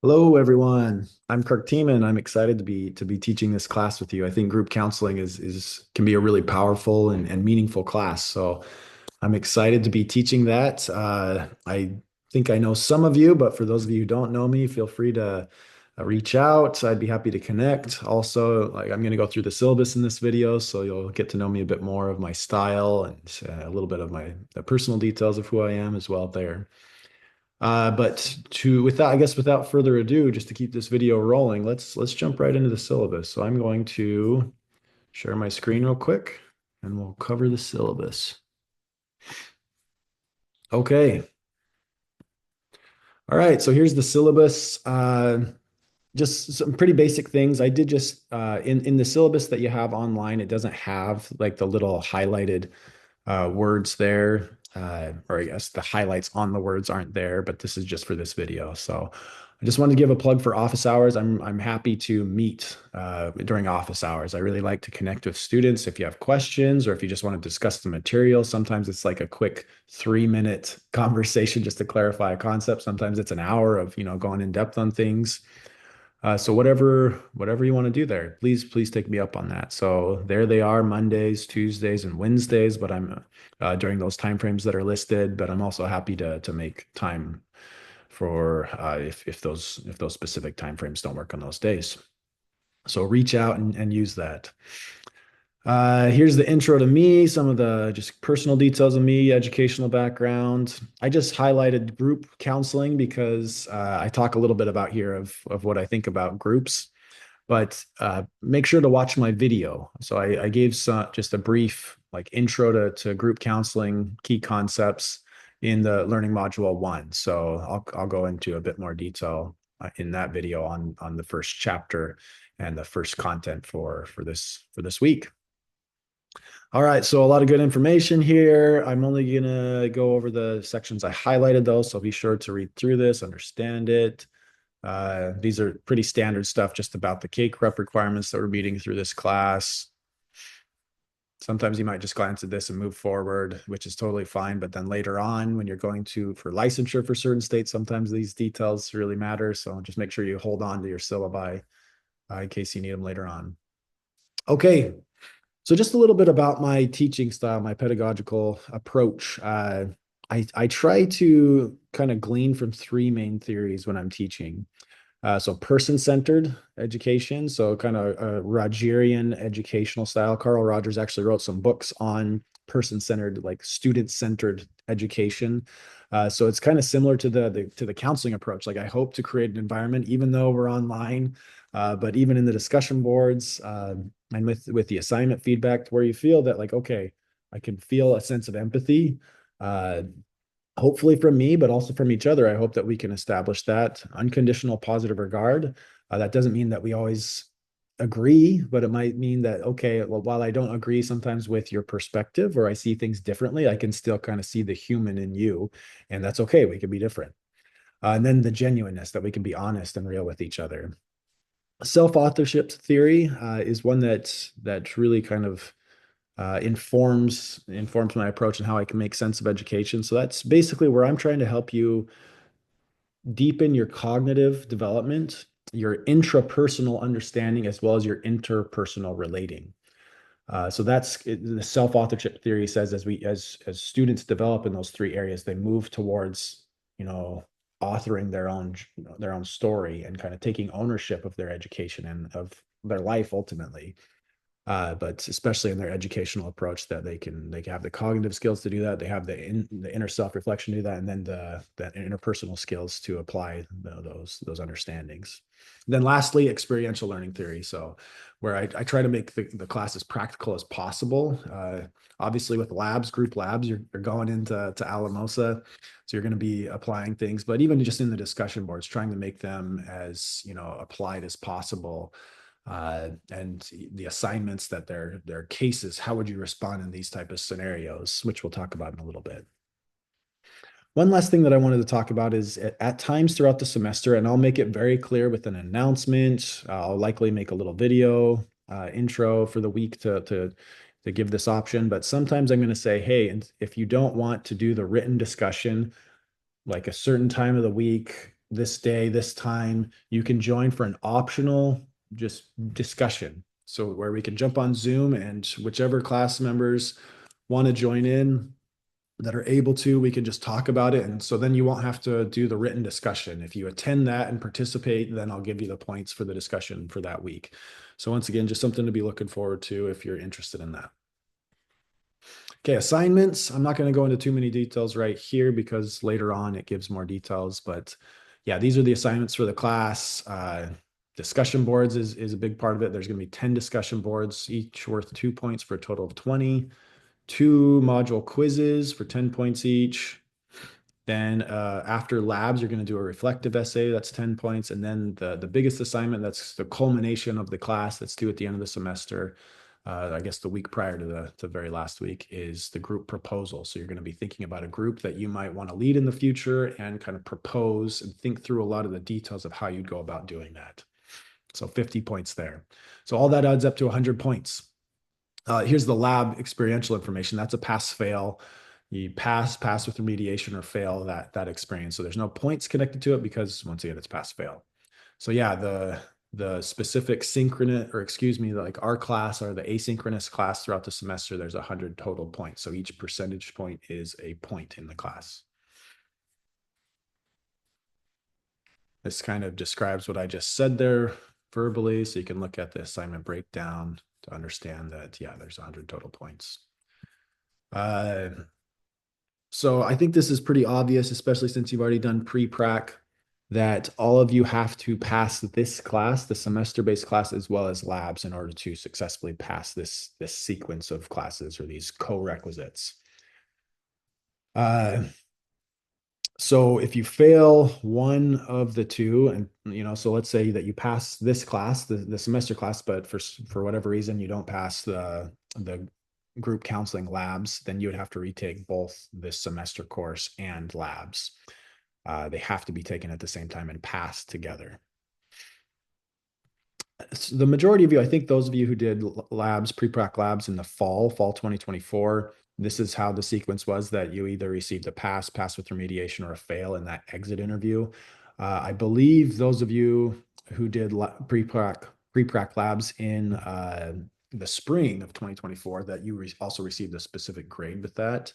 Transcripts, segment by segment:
Hello, everyone. I'm Kirk Tiemann. I'm excited to be teaching this class with you. I think group counseling is can be a really powerful and meaningful class. So I'm excited to be teaching that. I think I know some of you, but for those of you who don't know me, feel free to reach out. I'd be happy to connect. Also, like I'm going to go through the syllabus in this video, so you'll get to know me a bit more of my style and a little bit of my the personal details of who I am as well there. But without, I guess, without further ado, just to keep this video rolling, let's jump right into the syllabus. So I'm going to share my screen real quick, and we'll cover the syllabus. Okay. All right. So here's the syllabus. Just some pretty basic things. I did just in the syllabus that you have online, it doesn't have like the little highlighted words there, or I guess the highlights on the words aren't there, but this is just for this video. So I just wanted to give a plug for office hours. I'm happy to meet during office hours. I really like to connect with students. If you have questions or if you just want to discuss the material, sometimes it's like a quick 3-minute conversation just to clarify a concept. Sometimes it's an hour of, going in depth on things. So whatever you want to do there, please take me up on that. So there they are, Mondays, Tuesdays, and Wednesdays, but I'm during those timeframes that are listed. But I'm also happy to make time for if those specific timeframes don't work on those days. So reach out and use that. Here's the intro to me, some of the just personal details of me, educational background. I just highlighted group counseling because I talk a little bit about here of what I think about groups, but make sure to watch my video. So I gave just a brief like intro to group counseling, key concepts in the learning module 1. So I'll go into a bit more detail in that video on the first chapter and the first content for this week. All right, so a lot of good information here. I'm only gonna go over the sections I highlighted though, so be sure to read through this, understand it. These are pretty standard stuff just about the K-Corrupt requirements that we're meeting through this class. Sometimes you might just glance at this and move forward, which is totally fine. But then later on, when you're going for licensure for certain states, sometimes these details really matter. So just make sure you hold on to your syllabi in case you need them later on. Okay, so just a little bit about my teaching style, my pedagogical approach. I try to kind of glean from three main theories when I'm teaching. So person-centered education, so kind of a Rogerian educational style. Carl Rogers actually wrote some books on person-centered, like student-centered education. So it's kind of similar to the counseling approach. Like I hope to create an environment, even though we're online, but even in the discussion boards and with the assignment feedback, where you feel that like, okay, I can feel a sense of empathy. Uh, Hopefully from me, but also from each other. I hope that we can establish that unconditional positive regard. That doesn't mean that we always agree, but it might mean that, okay, well, while I don't agree sometimes with your perspective or I see things differently, I can still kind of see the human in you. And that's okay. We can be different. And then the genuineness that we can be honest and real with each other. Self-authorship theory is one that really kind of informs my approach and how I can make sense of education. So that's basically where I'm trying to help you deepen your cognitive development, your intrapersonal understanding, as well as your interpersonal relating. So that's the self-authorship theory says as students develop in those three areas, they move towards, authoring their own story and kind of taking ownership of their education and of their life ultimately. But especially in their educational approach, that they can have the cognitive skills to do that. They have the inner self reflection to do that, and then the interpersonal skills to apply those understandings. And then lastly, experiential learning theory. So where I try to make the class as practical as possible. Obviously, with group labs, you're going into Alamosa, so you're going to be applying things. But even just in the discussion boards, trying to make them as applied as possible, and the assignments that their cases. How would you respond in these type of scenarios, which we'll talk about in a little bit. One last thing that I wanted to talk about is at times throughout the semester, and I'll make it very clear with an announcement. I'll likely make a little video intro for the week to give this option. But sometimes I'm going to say, hey, and if you don't want to do the written discussion like a certain time of the week, this day, this time, you can join for an optional just discussion. So where we can jump on Zoom and whichever class members want to join in that are able to, we can just talk about it. And so then you won't have to do the written discussion. If you attend that and participate, then I'll give you the points for the discussion for that week. So once again, just something to be looking forward to if you're interested in that. Okay, assignments. I'm not going to go into too many details right here because later on it gives more details. But yeah, these are the assignments for the class. Discussion boards is a big part of it. There's going to be 10 discussion boards, each worth 2 points for a total of 20. Two module quizzes for 10 points each. Then after labs, you're going to do a reflective essay. That's 10 points. And then the biggest assignment, that's the culmination of the class that's due at the end of the semester. I guess the week prior to the very last week is the group proposal. So you're going to be thinking about a group that you might want to lead in the future and kind of propose and think through a lot of the details of how you'd go about doing that. So 50 points there. So all that adds up to 100 points. Here's the lab experiential information. That's a pass fail. You pass with remediation, or fail that experience. So there's no points connected to it because once again, it's pass fail. So yeah, the specific synchronous, or excuse me, like our class or the asynchronous class throughout the semester, there's 100 total points. So each percentage point is a point in the class. This kind of describes what I just said there verbally, so you can look at the assignment breakdown to understand that, yeah, there's 100 total points. So I think this is pretty obvious, especially since you've already done pre-prac, that all of you have to pass this class, the semester-based class, as well as labs in order to successfully pass this sequence of classes or these co-requisites. So if you fail one of the two, and so let's say that you pass this class, the semester class, but for whatever reason you don't pass the group counseling labs, then you would have to retake both this semester course and labs. They have to be taken at the same time and passed together. The majority of you, I think those of you who did labs, pre-prac labs in the fall 2024, this is how the sequence was, that you either received a pass with remediation, or a fail in that exit interview. I believe those of you who did pre-prac labs in the spring of 2024, that you also received a specific grade with that.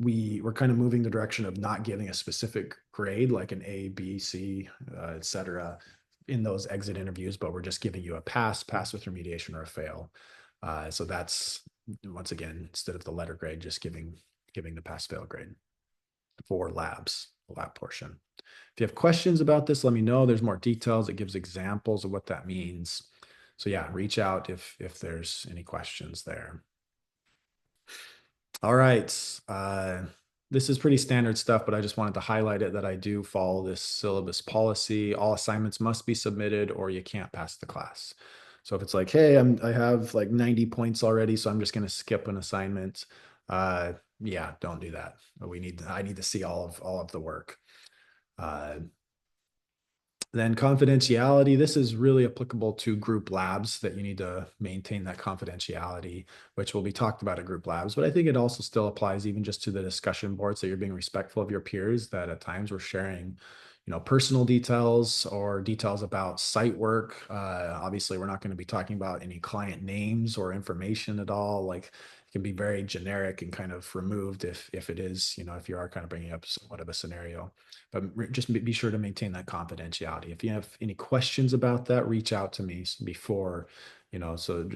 We were kind of moving the direction of not giving a specific grade like an A, B, C, et cetera, in those exit interviews, but we're just giving you a pass with remediation, or a fail. So that's, once again, instead of the letter grade, just giving the pass fail grade for labs, the lab portion. If you have questions about this, let me know. There's more details. It gives examples of what that means. So yeah, reach out if there's any questions there. All right. This is pretty standard stuff, but I just wanted to highlight it, that I do follow this syllabus policy. All assignments must be submitted or you can't pass the class. So if it's like, hey, I have like 90 points already, so I'm just going to skip an assignment. Yeah, don't do that. I need to see all of the work. Then confidentiality, this is really applicable to group labs, that you need to maintain that confidentiality, which will be talked about at group labs. But I think it also still applies even just to the discussion boards, that you're being respectful of your peers, that at times we're sharing, personal details or details about site work. Obviously, we're not going to be talking about any client names or information at all. Like, it can be very generic and kind of removed if it is, if you are kind of bringing up somewhat of a scenario. But just be sure to maintain that confidentiality. If you have any questions about that, reach out to me before, so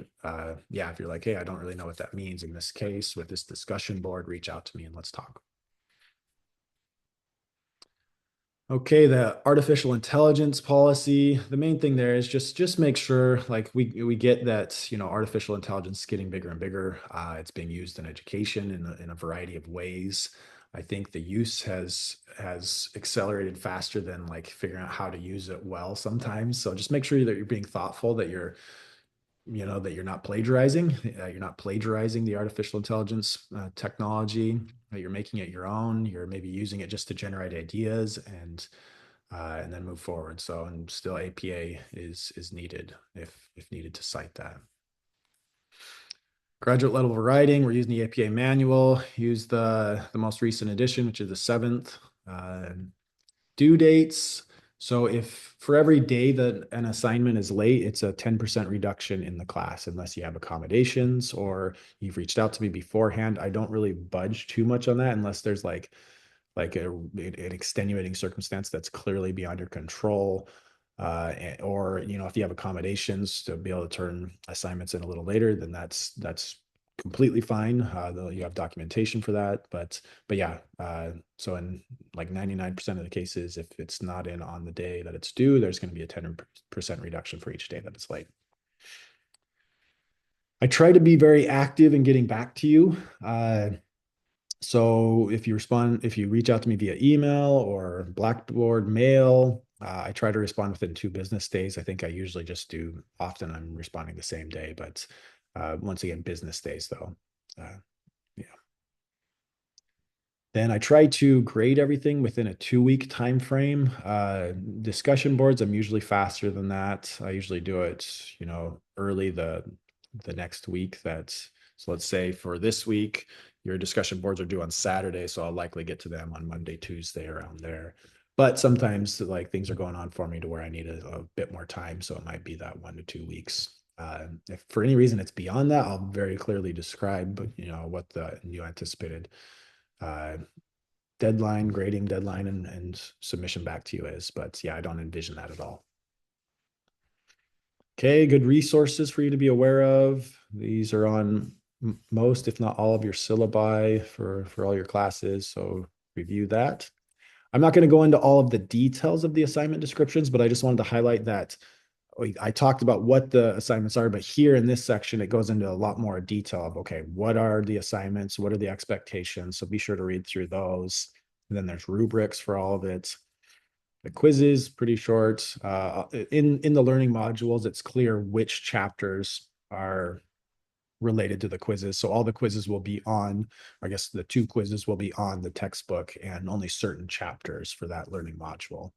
yeah, if you're like, hey, I don't really know what that means in this case with this discussion board, reach out to me and let's talk. Okay, the artificial intelligence policy, the main thing there is just make sure, like, we get that, artificial intelligence is getting bigger and bigger. It's being used in education in a variety of ways. I think the use has accelerated faster than like figuring out how to use it well sometimes. So just make sure that you're being thoughtful, that you're not plagiarizing. You're not plagiarizing the artificial intelligence technology. That you're making it your own. You're maybe using it just to generate ideas and then move forward. So, and still APA is needed if needed to cite that. Graduate level writing, we're using the APA manual. Use the most recent edition, which is the 7th. Due dates. So if for every day that an assignment is late, it's a 10% reduction in the class, unless you have accommodations or you've reached out to me beforehand. I don't really budge too much on that unless there's like an extenuating circumstance that's clearly beyond your control. Or if you have accommodations to be able to turn assignments in a little later, then that's completely fine. Though you have documentation for that, but yeah. So in like 99% of the cases, if it's not in on the day that it's due, there's going to be a 10% reduction for each day that it's late. I try to be very active in getting back to you. So if you reach out to me via email or Blackboard mail, I try to respond within 2 business days. I think I usually just do, often I'm responding the same day, but once again, business days though. Uh, yeah. Then I try to grade everything within a 2 week time frame. Discussion boards, I'm usually faster than that. I usually do it, early the next week. So let's say for this week, your discussion boards are due on Saturday, so I'll likely get to them on Monday, Tuesday, around there. But sometimes like things are going on for me to where I need a bit more time, so it might be that 1 to 2 weeks. If for any reason it's beyond that, I'll very clearly describe, what the new anticipated uh, deadline, grading deadline, and submission back to you is. But yeah, I don't envision that at all. Okay, good resources for you to be aware of. These are on most, if not all, of your syllabi for all your classes. So review that. I'm not going to go into all of the details of the assignment descriptions, but I just wanted to highlight that I talked about what the assignments are, but here in this section, it goes into a lot more detail of, okay, what are the assignments? What are the expectations? So be sure to read through those. And then there's rubrics for all of it. The quizzes, pretty short. In the learning modules, it's clear which chapters are related to the quizzes. So all the quizzes will be on, I guess the 2 quizzes will be on the textbook and only certain chapters for that learning module.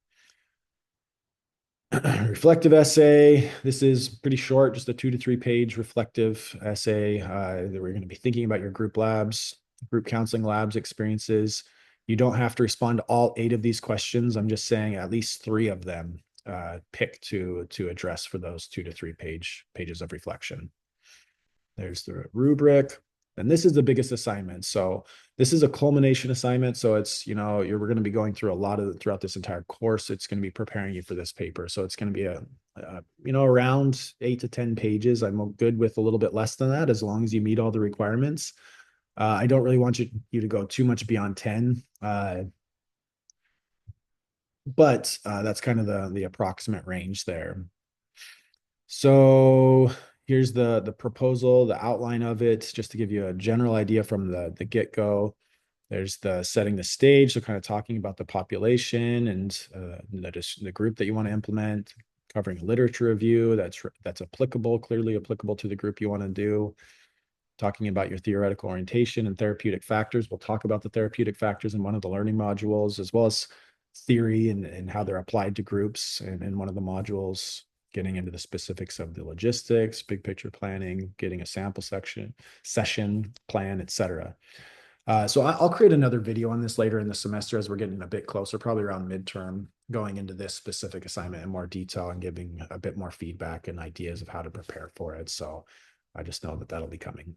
Reflective essay. This is pretty short, just a 2 to 3 page reflective essay that we're going to be thinking about your group labs, group counseling labs experiences. You don't have to respond to all 8 of these questions. I'm just saying at least 3 of them pick to address for those 2 to 3 pages of reflection. There's the rubric. And this is the biggest assignment. So this is a culmination assignment. So it's, we're going to be going through a lot of throughout this entire course. It's going to be preparing you for this paper. So it's going to be around 8 to 10 pages. I'm good with a little bit less than that, as long as you meet all the requirements. I don't really want you to go too much beyond 10. But that's kind of the approximate range there. So here's the proposal, the outline of it, just to give you a general idea from the get-go. There's the setting the stage, so kind of talking about the population and the group that you want to implement, covering a literature review that's applicable, clearly applicable to the group you want to do, talking about your theoretical orientation and therapeutic factors. We'll talk about the therapeutic factors in one of the learning modules, as well as theory and how they're applied to groups in one of the modules, getting into the specifics of the logistics, big picture planning, getting a sample session plan, etc. So I'll create another video on this later in the semester as we're getting a bit closer, probably around midterm, going into this specific assignment in more detail and giving a bit more feedback and ideas of how to prepare for it. So I just know that that'll be coming.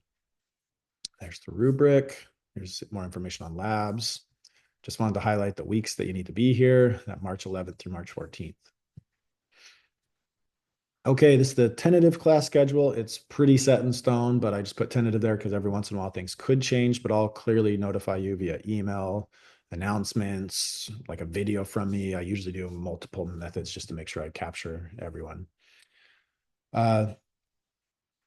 There's the rubric. Here's more information on labs. Just wanted to highlight the weeks that you need to be here, that March 11th through March 14th. Okay, this is the tentative class schedule. It's pretty set in stone, but I just put tentative there because every once in a while things could change, but I'll clearly notify you via email, announcements, like a video from me. I usually do multiple methods just to make sure I capture everyone.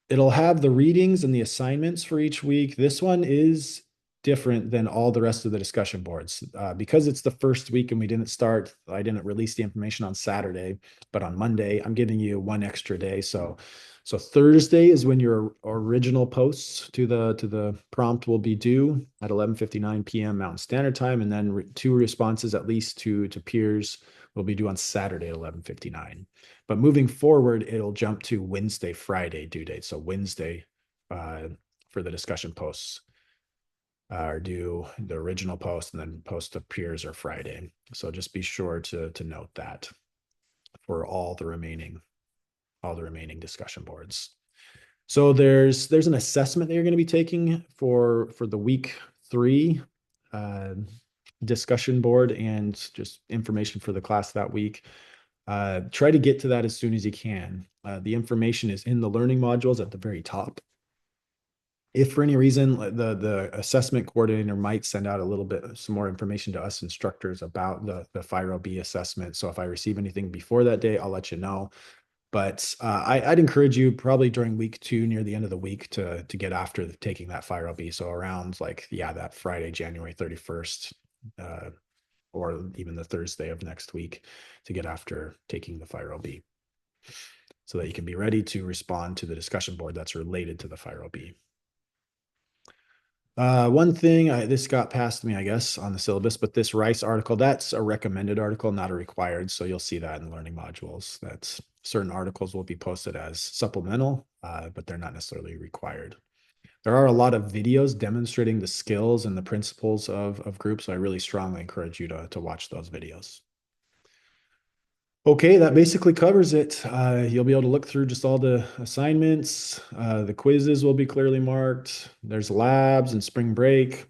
It'll have the readings and the assignments for each week. This one is different than all the rest of the discussion boards. Because it's the first week and I didn't release the information on Saturday, but on Monday, I'm giving you one extra day. So Thursday is when your original posts to the prompt will be due at 11:59 p.m. Mountain Standard Time, and then 2 responses at least to peers will be due on Saturday at 11:59. But moving forward, it'll jump to Wednesday, Friday due date. So Wednesday for the discussion posts. or do the original post and then post to peers or Friday. So just be sure to note that for all the remaining discussion boards. So there's an assessment that you're going to be taking for the week 3 uh, discussion board and just information for the class that week. Try to get to that as soon as you can. The information is in the learning modules at the very top. If for any reason the assessment coordinator might send out a little bit some more information to us instructors about the FIRO-B assessment. So if I receive anything before that day, I'll let you know. But I'd encourage you probably during week 2 near the end of the week to get after taking that FIRO-B. So around like, yeah, that Friday, January 31st, or even the Thursday of next week to get after taking the FIRO-B so that you can be ready to respond to the discussion board that's related to the FIRO-B. One thing, this got past me, I guess, on the syllabus, but this RICE article, that's a recommended article, not a required. So you'll see that in the learning modules. That's certain articles will be posted as supplemental, but they're not necessarily required. There are a lot of videos demonstrating the skills and the principles of groups. So I really strongly encourage you to watch those videos. Okay, that basically covers it. You'll be able to look through just all the assignments. The quizzes will be clearly marked. There's labs and spring break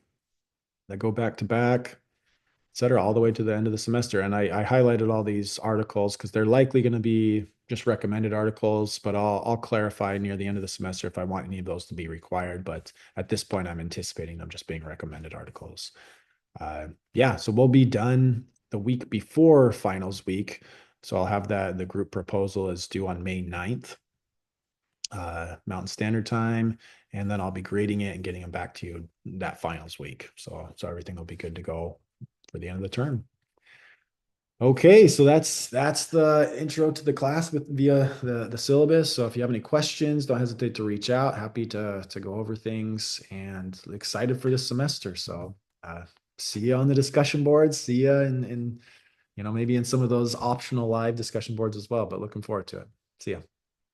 that go back to back, et cetera, all the way to the end of the semester. And I highlighted all these articles because they're likely going to be just recommended articles, but I'll clarify near the end of the semester if I want any of those to be required. But at this point, I'm anticipating them just being recommended articles. Yeah, so we'll be done the week before finals week. So I'll have the group proposal is due on May 9th, Mountain Standard Time, and then I'll be grading it and getting them back to you that finals week. So everything will be good to go for the end of the term. Okay, so that's the intro to the class via the syllabus. So if you have any questions, don't hesitate to reach out. Happy to go over things and excited for this semester. So see you on the discussion boards. See you in maybe in some of those optional live discussion boards as well, but looking forward to it. See ya.